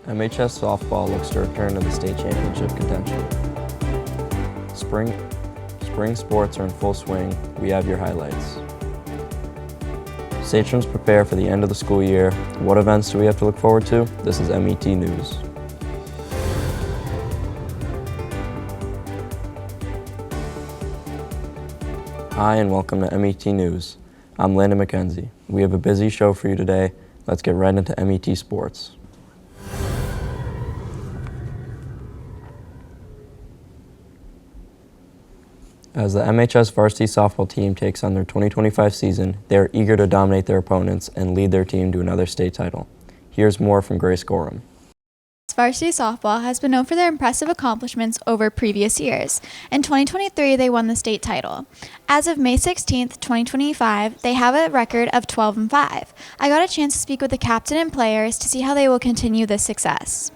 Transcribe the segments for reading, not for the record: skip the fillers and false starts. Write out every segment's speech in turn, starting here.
MHS softball looks to return to the state championship contention. Spring sports are in full swing. We have your highlights. Sachems prepare for the end of the school year. What events do we have to look forward to? This is MET News. Hi and welcome to MET News. I'm Landon McKenzie. We have a busy show for you today. Let's get right into MET sports. As the MHS varsity softball team takes on their 2025 season, they are eager to dominate their opponents and lead their team to another state title. Here's more from Grace Gorham. Varsity softball has been known for their impressive accomplishments over previous years. In 2023, they won the state title. As of May 16, 2025, they have a record of 12-5. I got a chance to speak with the captain and players to see how they will continue this success.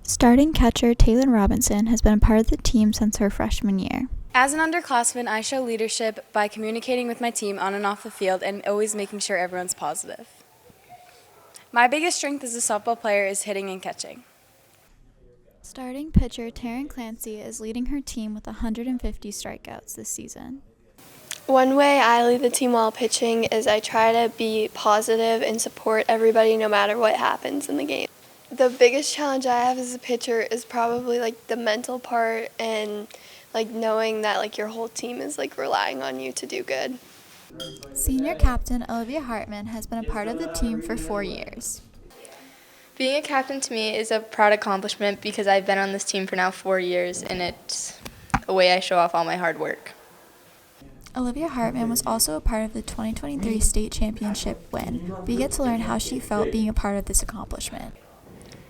Starting catcher Taylor Robinson has been a part of the team since her freshman year. As an underclassman, I show leadership by communicating with my team on and off the field and always making sure everyone's positive. My biggest strength as a softball player is hitting and catching. Starting pitcher Taryn Clancy is leading her team with 150 strikeouts this season. One way I lead the team while pitching is I try to be positive and support everybody no matter what happens in the game. The biggest challenge I have as a pitcher is probably the mental part and knowing that your whole team is relying on you to do good. Senior captain Olivia Hartman has been a part of the team for 4 years. Being a captain to me is a proud accomplishment because I've been on this team for now 4 years, and it's a way I show off all my hard work. Olivia Hartman was also a part of the 2023 state championship win. We get to learn how she felt being a part of this accomplishment.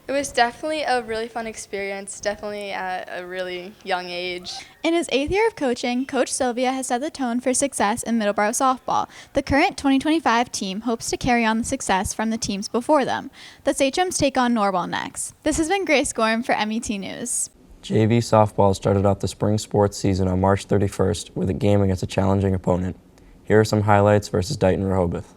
It was definitely a really fun experience, definitely at a really young age. In his 8th year of coaching, Coach Sylvia has set the tone for success in Middleborough softball. The current 2025 team hopes to carry on the success from the teams before them. The Sachems take on Norwell next. This has been Grace Gorham for MET News. JV softball started off the spring sports season on March 31st with a game against a challenging opponent. Here are some highlights versus Dighton Rehoboth.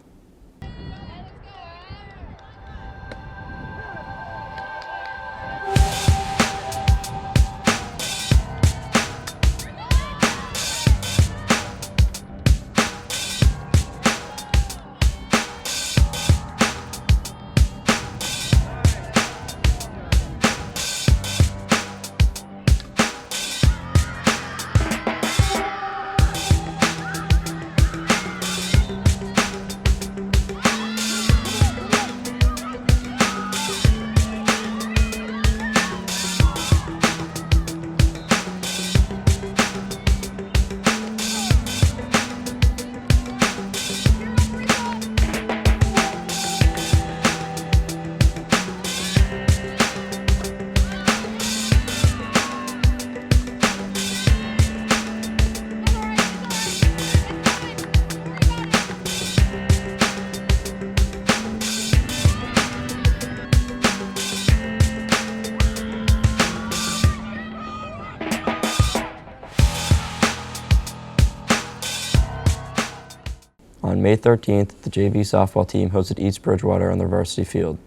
On May 13th, the JV softball team hosted East Bridgewater on their varsity field.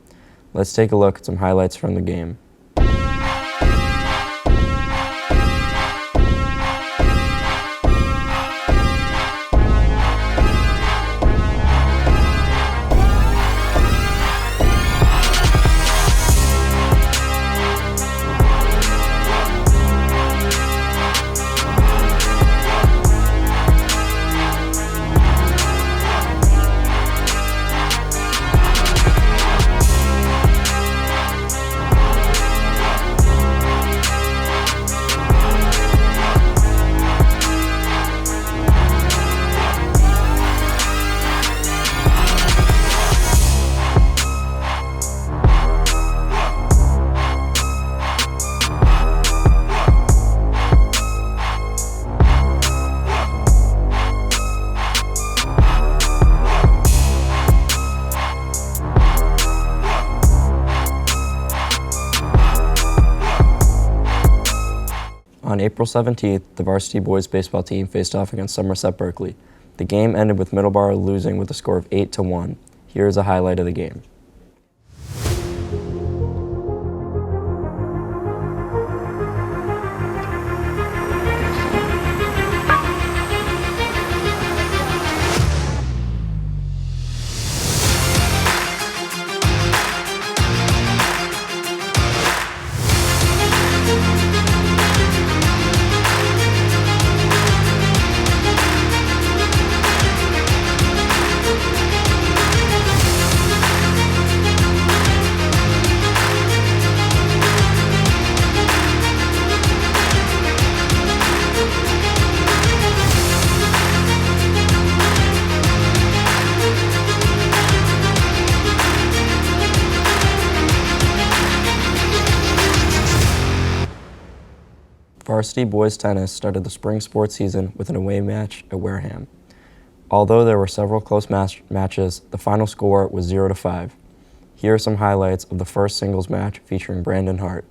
Let's take a look at some highlights from the game. On April 17th, the varsity boys baseball team faced off against Somerset Berkeley. The game ended with Middleborough losing with a score of 8-1. Here is a highlight of the game. varsity boys tennis started the spring sports season with an away match at Wareham. Although there were several close matches, the final score was 0-5. Here are some highlights of the first singles match featuring Brandon Hart.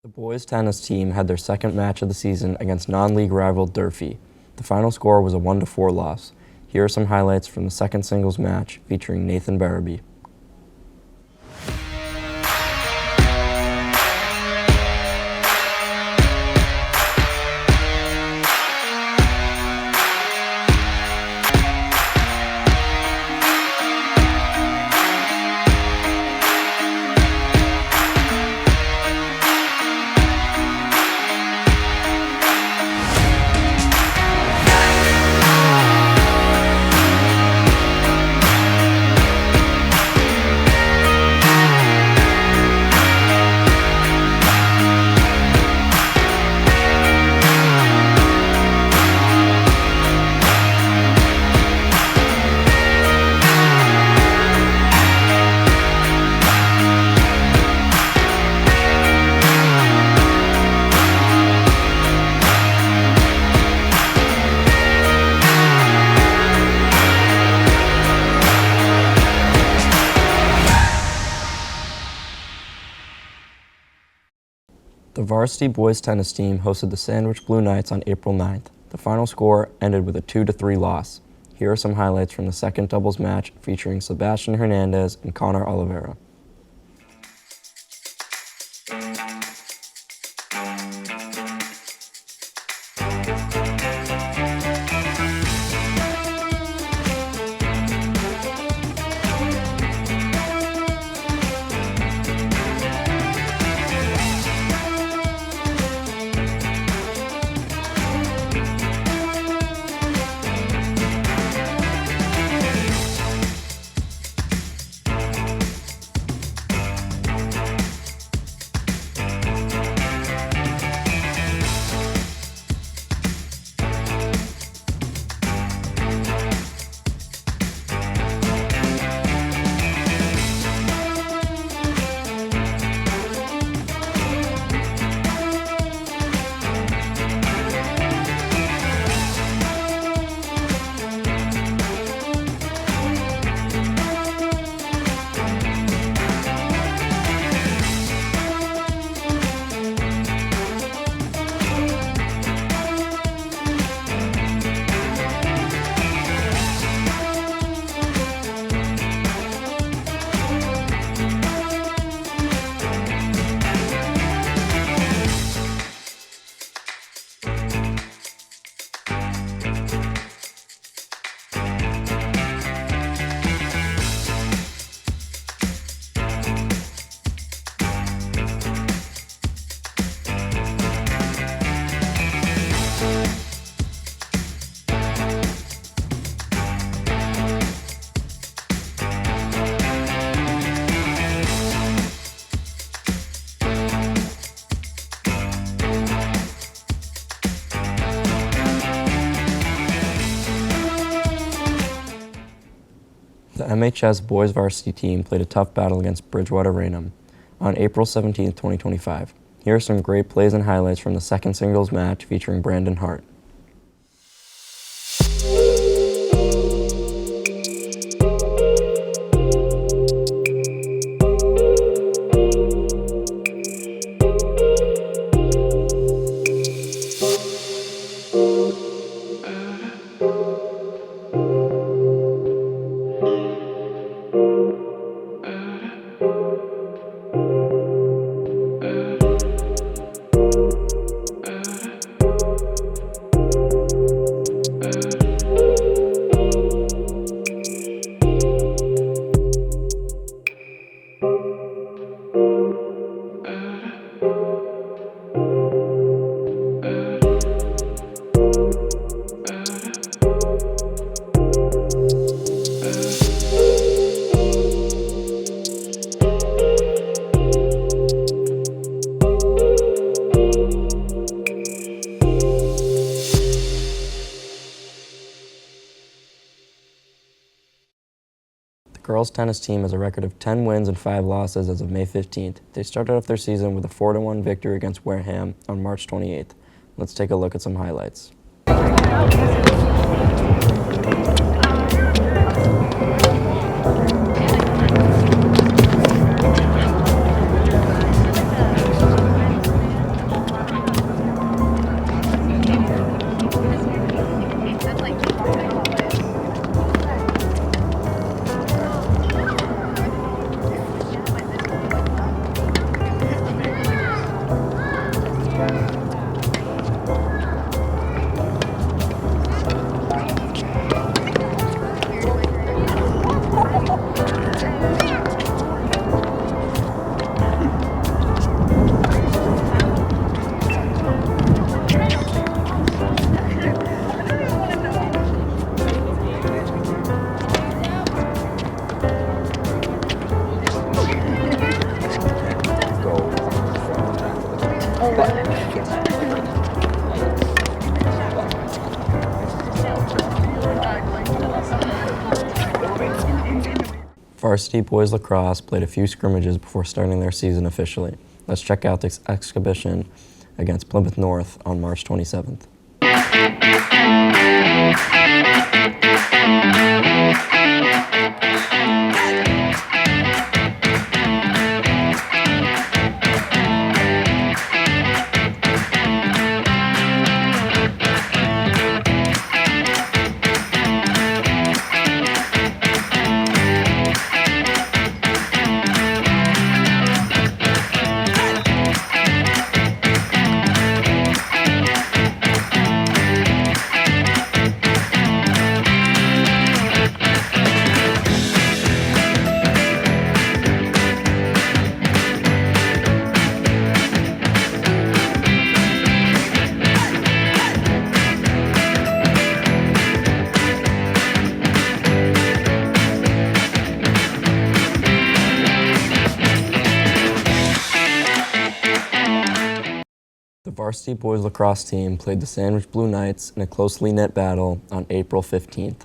The boys tennis team had their second match of the season against non-league rival Durfee. The final score was a 1-4 loss. Here are some highlights from the second singles match featuring Nathan Barabee. The varsity boys tennis team hosted the Sandwich Blue Knights on April 9th. The final score ended with a 2-3 loss. Here are some highlights from the second doubles match featuring Sebastian Hernandez and Connor Oliveira. The MHS boys varsity team played a tough battle against Bridgewater Raynham on April 17, 2025. Here are some great plays and highlights from the second singles match featuring Brandon Hart. The girls' tennis team has a record of 10 wins and 5 losses as of May 15th. They started off their season with a 4-1 victory against Wareham on March 28th. Let's take a look at some highlights. Varsity boys lacrosse played a few scrimmages before starting their season officially. Let's check out this exhibition against Plymouth North on March 27th. The varsity boys lacrosse team played the Sandwich Blue Knights in a closely knit battle on April 15th.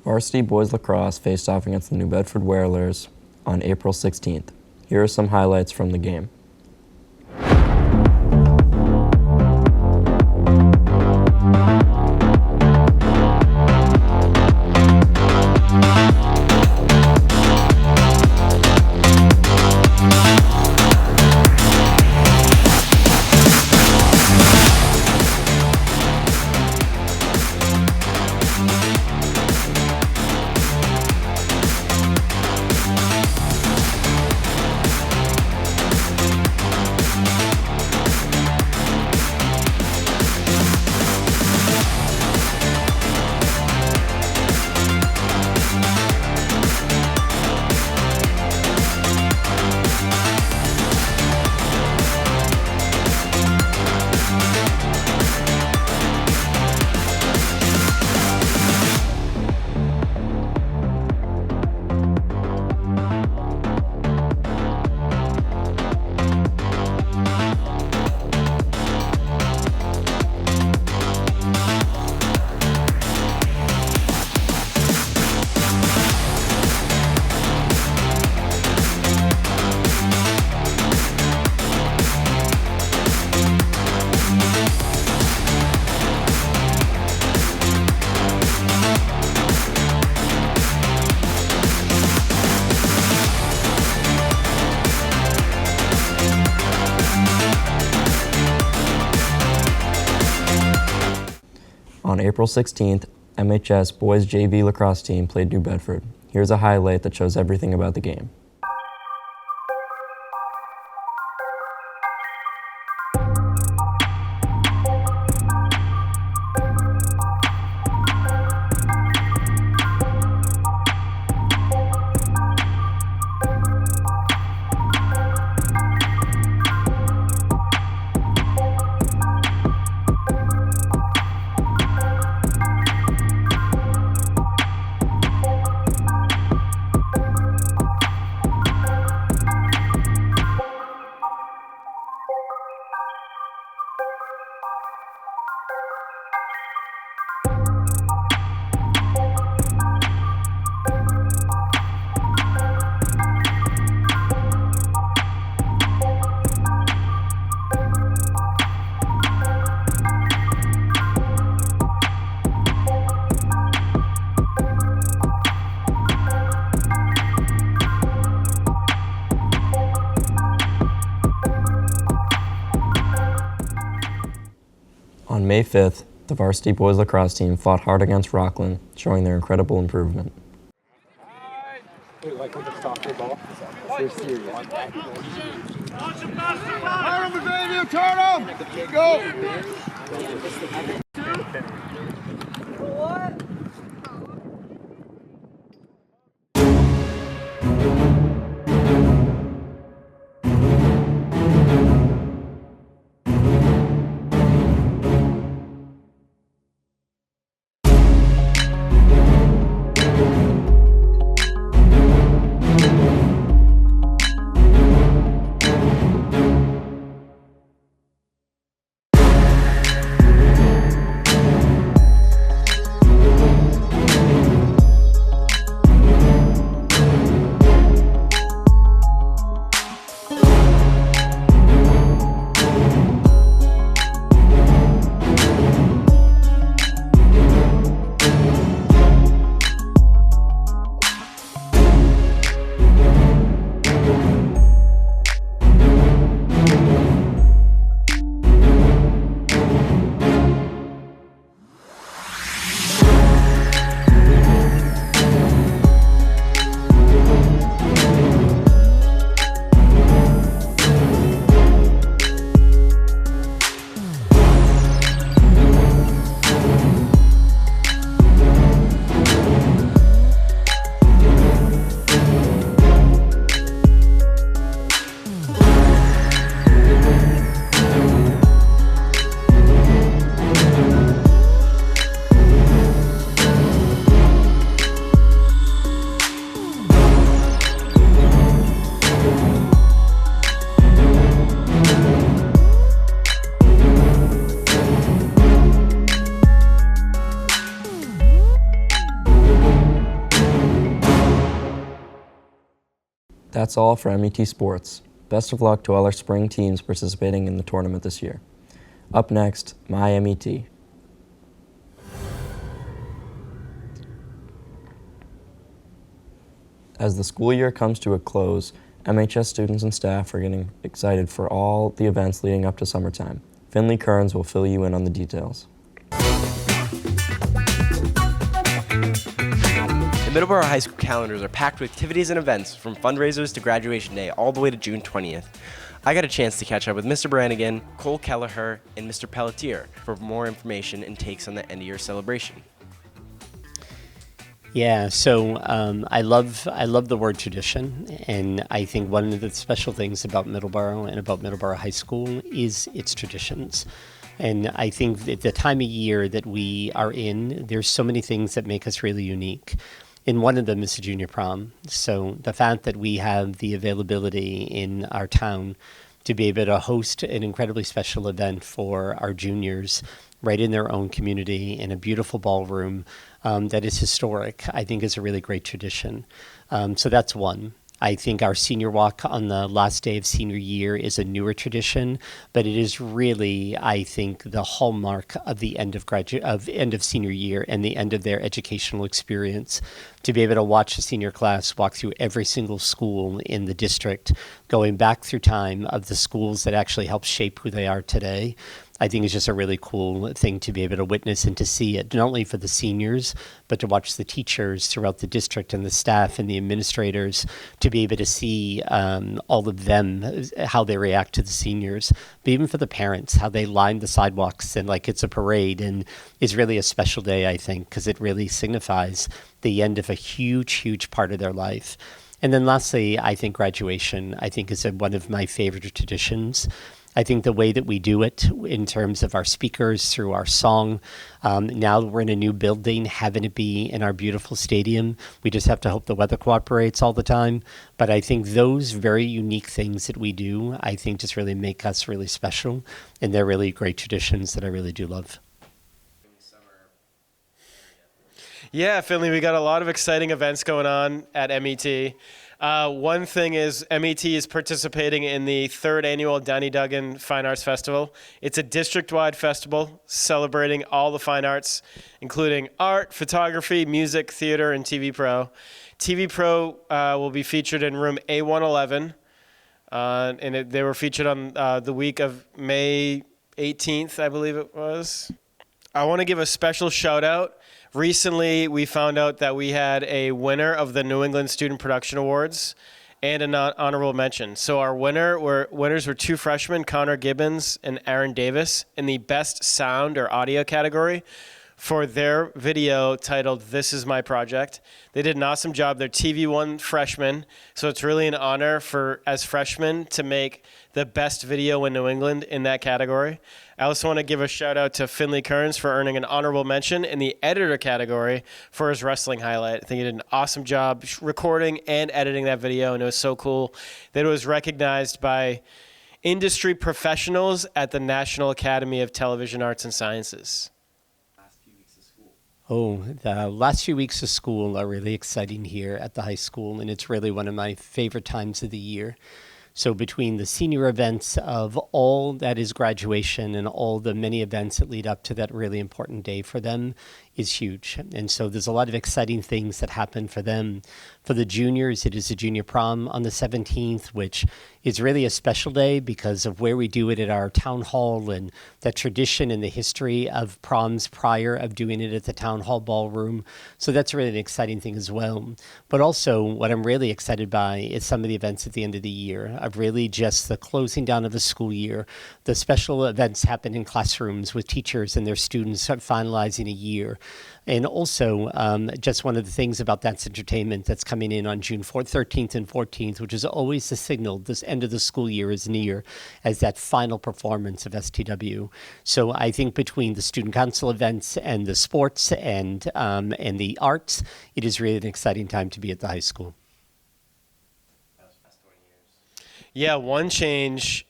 Varsity boys lacrosse faced off against the New Bedford Whalers on April 16th. Here are some highlights from the game. On April 16th, MHS boys JV lacrosse team played New Bedford. Here's a highlight that shows everything about the game. On May 5th, the varsity boys lacrosse team fought hard against Rockland, showing their incredible improvement. Like with the soccer ball. They're serious. Turn them! Go! What? That's all for MET Sports. Best of luck to all our spring teams participating in the tournament this year. Up next, My MET. As the school year comes to a close, MHS students and staff are getting excited for all the events leading up to summertime. Finley Kearns will fill you in on the details. The Middleborough High School calendars are packed with activities and events from fundraisers to graduation day all the way to June 20th. I got a chance to catch up with Mr. Brannigan, Cole Kelleher, and Mr. Pelletier for more information and takes on the end of year celebration. Yeah, so I love the word tradition, and I think one of the special things about Middleborough and about Middleborough High School is its traditions. And I think that the time of year that we are in, there's so many things that make us really unique. And one of them is the junior prom. So the fact that we have the availability in our town to be able to host an incredibly special event for our juniors right in their own community in a beautiful ballroom that is historic, I think is a really great tradition. So that's one. I think our senior walk on the last day of senior year is a newer tradition, but it is really, I think, the hallmark of the end of senior year and the end of their educational experience. To be able to watch the senior class walk through every single school in the district, going back through time of the schools that actually helped shape who they are today, I think it's just a really cool thing to be able to witness and to see it, not only for the seniors, but to watch the teachers throughout the district and the staff and the administrators, to be able to see all of them, how they react to the seniors, but even for the parents, how they line the sidewalks and like it's a parade, and is really a special day, I think, because it really signifies the end of a huge, huge part of their life. And then lastly, I think graduation, I think is one of my favorite traditions. I think the way that we do it in terms of our speakers through our song, now we're in a new building, having it be in our beautiful stadium. We just have to hope the weather cooperates all the time. But I think those very unique things that we do, I think just really make us really special. And they're really great traditions that I really do love. Yeah, Finley, we got a lot of exciting events going on at MET. One thing is MET is participating in the 3rd annual Danny Duggan Fine Arts Festival. It's a district-wide festival celebrating all the fine arts, including art, photography, music, theater, and TV Pro. TV Pro will be featured in room A111, and they were featured on the week of May 18th, I believe it was. I want to give a special shout-out. Recently, we found out that we had a winner of the New England Student Production Awards and an honorable mention. So our winners were 2 freshmen, Connor Gibbons and Aaron Davis, in the Best Sound or Audio category for their video titled This Is My Project. They did an awesome job. They're TV1 freshmen, so it's really an honor as freshmen to make the best video in New England in that category. I also want to give a shout out to Finley Kearns for earning an honorable mention in the editor category for his wrestling highlight. I think he did an awesome job recording and editing that video, and it was so cool that it was recognized by industry professionals at the National Academy of Television Arts and Sciences. Oh, the last few weeks of school are really exciting here at the high school, and it's really one of my favorite times of the year. So between the senior events of all that is graduation and all the many events that lead up to that really important day for them is huge. And so there's a lot of exciting things that happen for them. For the juniors, it is a junior prom on the 17th, which is really a special day because of where we do it at our town hall and the tradition and the history of proms prior of doing it at the town hall ballroom. So that's really an exciting thing as well. But also what I'm really excited by is some of the events at the end of the year of really just the closing down of the school year. The special events happen in classrooms with teachers and their students finalizing a year. And also, just one of the things about That's Entertainment that's coming in on June 4th, 13th, and 14th, which is always the signal this end of the school year is near as that final performance of STW. So I think between the student council events and the sports and the arts, it is really an exciting time to be at the high school. Yeah, one change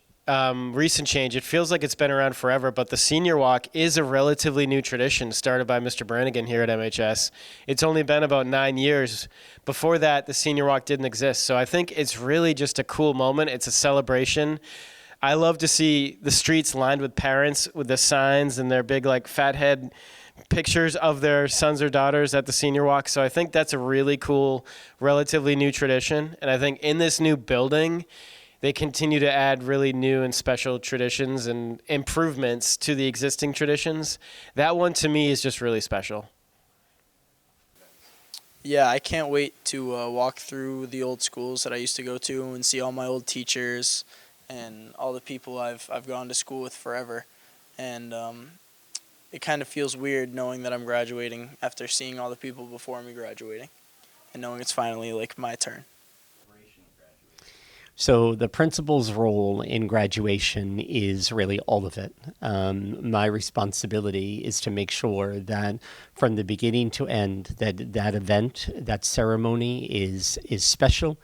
recent change. It feels like it's been around forever, but the senior walk is a relatively new tradition started by Mr. Brannigan here at MHS. It's only been about 9 years. Before that, the senior walk didn't exist. So I think it's really just a cool moment. It's a celebration. I love to see the streets lined with parents with the signs and their big like fat head pictures of their sons or daughters at the senior walk. So I think that's a really cool, relatively new tradition. And I think in this new building, they continue to add really new and special traditions and improvements to the existing traditions. That one to me is just really special. Yeah, I can't wait to walk through the old schools that I used to go to and see all my old teachers and all the people I've gone to school with forever. And it kind of feels weird knowing that I'm graduating after seeing all the people before me graduating and knowing it's finally like my turn. So the principal's role in graduation is really all of it. My responsibility is to make sure that from the beginning to end, that event, that ceremony is special,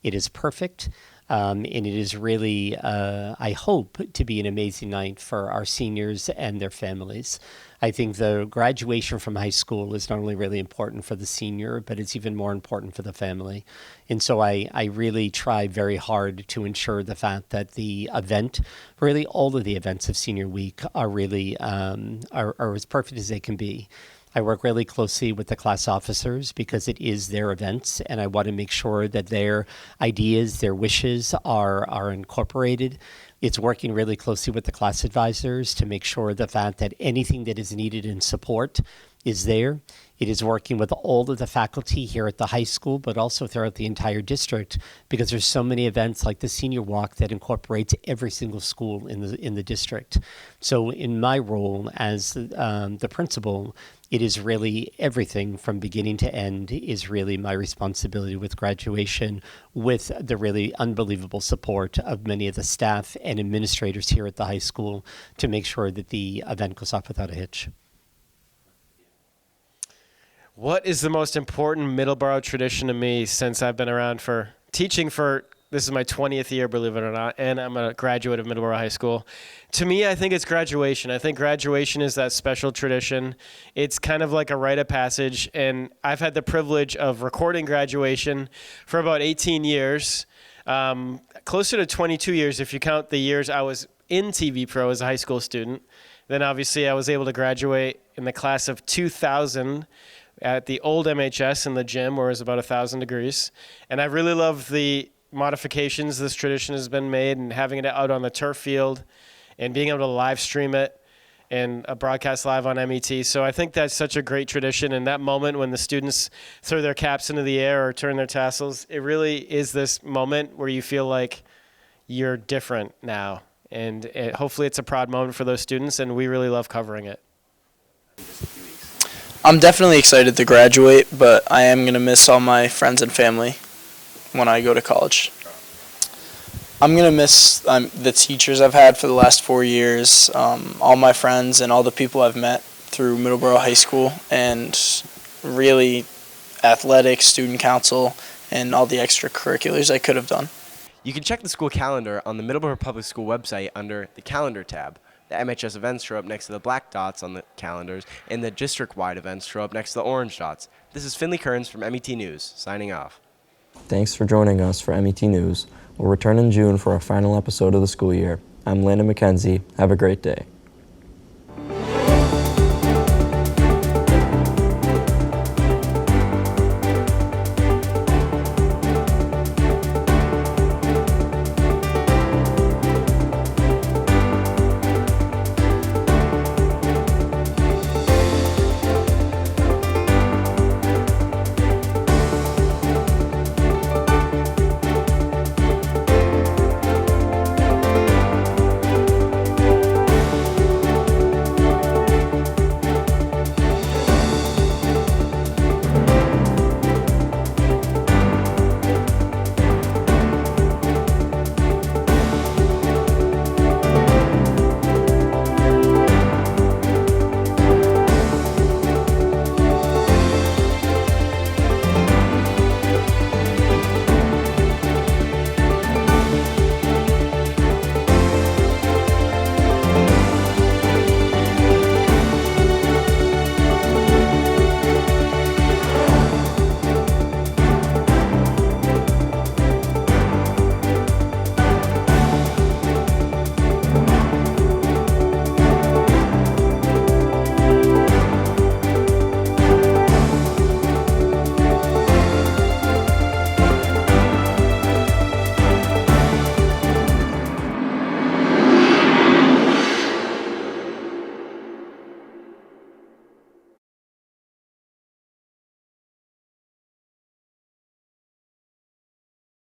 it is perfect, and it is really, I hope, to be an amazing night for our seniors and their families. I think the graduation from high school is not only really important for the senior, but it's even more important for the family. And so I really try very hard to ensure the fact that the event, really all of the events of Senior Week are really are as perfect as they can be. I work really closely with the class officers because it is their events, and I want to make sure that their ideas, their wishes are incorporated. It's working really closely with the class advisors to make sure the fact that anything that is needed in support is there. It is working with all of the faculty here at the high school, but also throughout the entire district, because there's so many events like the Senior Walk that incorporates every single school in the district. So in my role as the principal, it is really everything from beginning to end is really my responsibility with graduation, with the really unbelievable support of many of the staff and administrators here at the high school to make sure that the event goes off without a hitch. What is the most important Middleborough tradition to me since I've been around for teaching for, this is my 20th year, believe it or not, and I'm a graduate of Middleborough High School. To me, I think it's graduation. I think graduation is that special tradition. It's kind of like a rite of passage, and I've had the privilege of recording graduation for about 18 years, closer to 22 years if you count the years I was in TV Pro as a high school student. Then obviously I was able to graduate in the class of 2000 at the old MHS in the gym where it was about 1,000 degrees. And I really love the modifications this tradition has been made and having it out on the turf field and being able to live stream it and broadcast live on MET. So I think that's such a great tradition. And that moment when the students throw their caps into the air or turn their tassels, it really is this moment where you feel like you're different now. And hopefully it's a proud moment for those students, and we really love covering it. I'm definitely excited to graduate, but I am going to miss all my friends and family when I go to college. I'm going to miss the teachers I've had for the last 4 years, all my friends and all the people I've met through Middleborough High School, and really athletics, student council, and all the extracurriculars I could have done. You can check the school calendar on the Middleborough Public School website under the Calendar tab. The MHS events show up next to the black dots on the calendars, and the district-wide events show up next to the orange dots. This is Finley Kearns from MET News, signing off. Thanks for joining us for MET News. We'll return in June for our final episode of the school year. I'm Landon McKenzie. Have a great day.